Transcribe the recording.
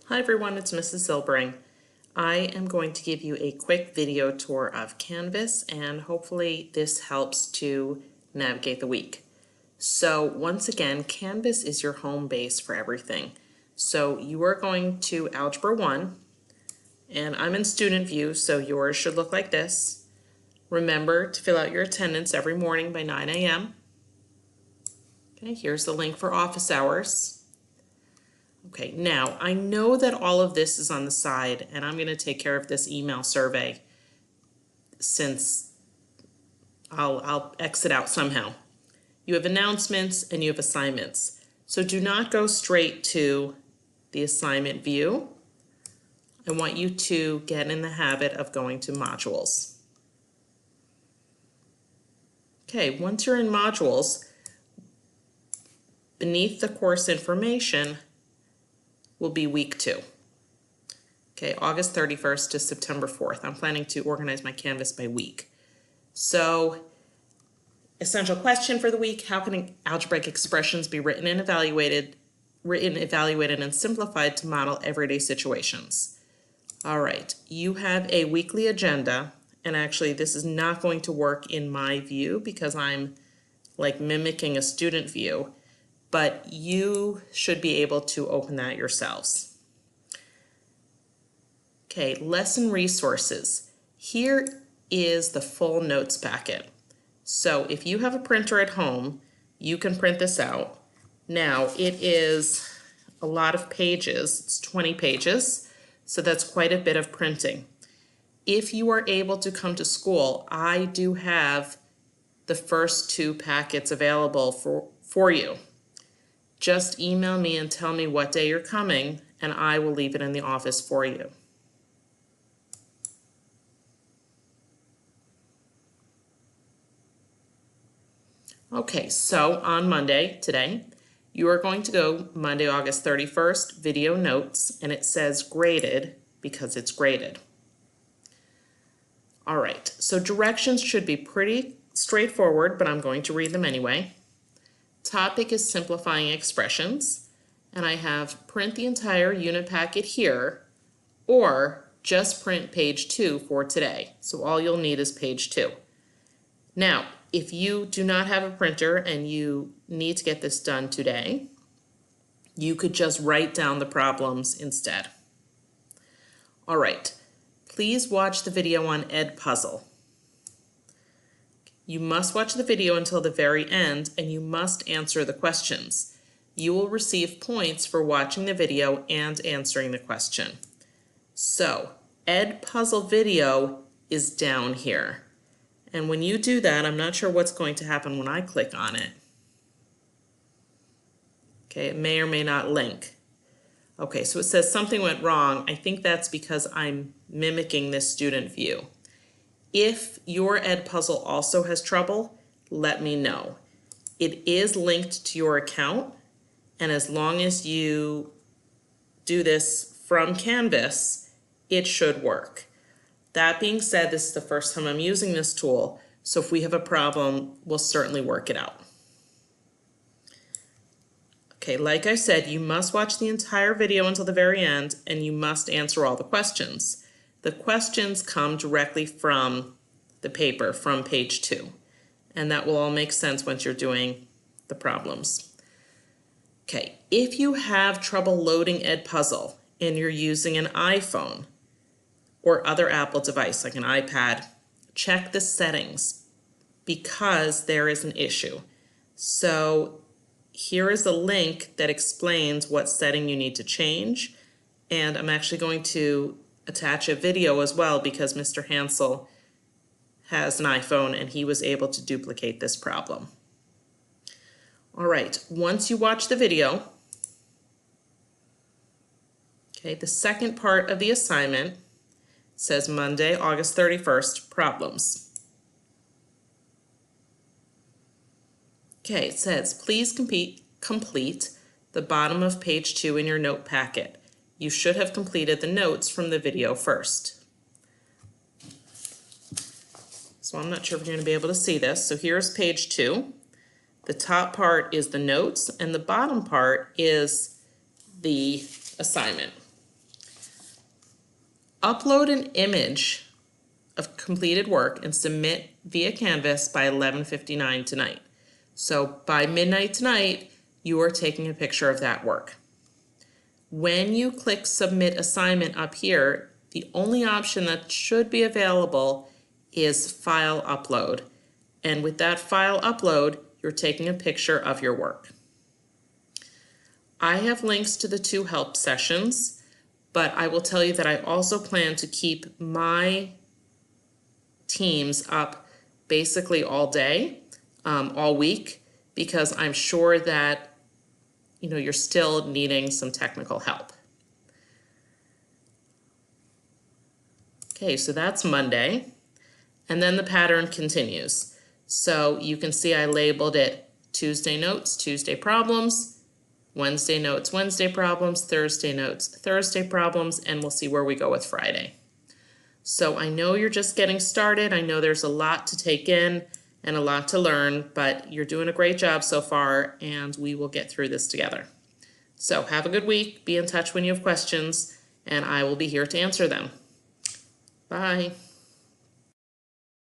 Hi everyone, it's Mrs. Zilbring. I am going to give you a quick video tour of Canvas and hopefully this helps to navigate the week. So once again, Canvas is your home base for everything. So you are going to Algebra 1 and I'm in student view, so yours should look like this. Remember to fill out your attendance every morning by 9 a.m. Okay, here's the link for office hours. Okay, now I know that all of this is on the side and I'm going to take care of this email survey since I'll exit out somehow. You have announcements and you have assignments. So do not go straight to the assignment view. I want you to get in the habit of going to modules. Okay, once you're in modules, beneath the course information will be week 2. Okay, August 31st to September 4th. I'm planning to organize my Canvas by week. So, essential question for the week: how can algebraic expressions be written, evaluated, and simplified to model everyday situations? All right, you have a weekly agenda, and actually this is not going to work in my view because I'm like mimicking a student view, but you should be able to open that yourselves. Okay, lesson resources. Here is the full notes packet. So if you have a printer at home, you can print this out. Now it is a lot of pages, it's 20 pages, so that's quite a bit of printing. If you are able to come to school, I do have the first 2 packets available for you. Just email me and tell me what day you're coming, and I will leave it in the office for you. Okay, so on Monday, today, you are going to go Monday, August 31st, video notes, and it says graded because it's graded. All right, so directions should be pretty straightforward, but I'm going to read them anyway. Topic is simplifying expressions, and I have print the entire unit packet here, or just print page 2 for today. So all you'll need is page 2. Now, if you do not have a printer and you need to get this done today, you could just write down the problems instead. All right, please watch the video on Edpuzzle. You must watch the video until the very end and you must answer the questions. You will receive points for watching the video and answering the question. So, Edpuzzle video is down here. And when you do that, I'm not sure what's going to happen when I click on it. Okay, it may or may not link. Okay, so it says something went wrong. I think that's because I'm mimicking this student view. If your Edpuzzle also has trouble, let me know. It is linked to your account, and as long as you do this from Canvas, it should work. That being said, this is the first time I'm using this tool, so if we have a problem, we'll certainly work it out. Okay, like I said, you must watch the entire video until the very end, and you must answer all the questions. The questions come directly from the paper, from page 2, and that will all make sense once you're doing the problems. Okay, if you have trouble loading Edpuzzle and you're using an iPhone or other Apple device like an iPad, check the settings because there is an issue. So here is a link that explains what setting you need to change, and I'm actually going to attach a video as well because Mr. Hansel has an iPhone and he was able to duplicate this problem. All right, once you watch the video, okay, the second part of the assignment says Monday, August 31st, problems. Okay, it says please complete the bottom of page 2 in your note packet. You should have completed the notes from the video first. So I'm not sure if you're going to be able to see this. So here's page 2. The top part is the notes and the bottom part is the assignment. Upload an image of completed work and submit via Canvas by 11:59 tonight. So by midnight tonight, you are taking a picture of that work. When you click Submit Assignment up here, the only option that should be available is File Upload. And with that file upload, you're taking a picture of your work. I have links to the 2 help sessions, but I will tell you that I also plan to keep my teams up basically all day, all week, because I'm sure that you're still needing some technical help. Okay, so that's Monday, and then the pattern continues. So you can see I labeled it Tuesday notes, Tuesday problems, Wednesday notes, Wednesday problems, Thursday notes, Thursday problems, and we'll see where we go with Friday. So I know you're just getting started. I know there's a lot to take in and a lot to learn, but you're doing a great job so far, and we will get through this together. So have a good week. Be in touch when you have questions, and I will be here to answer them. Bye.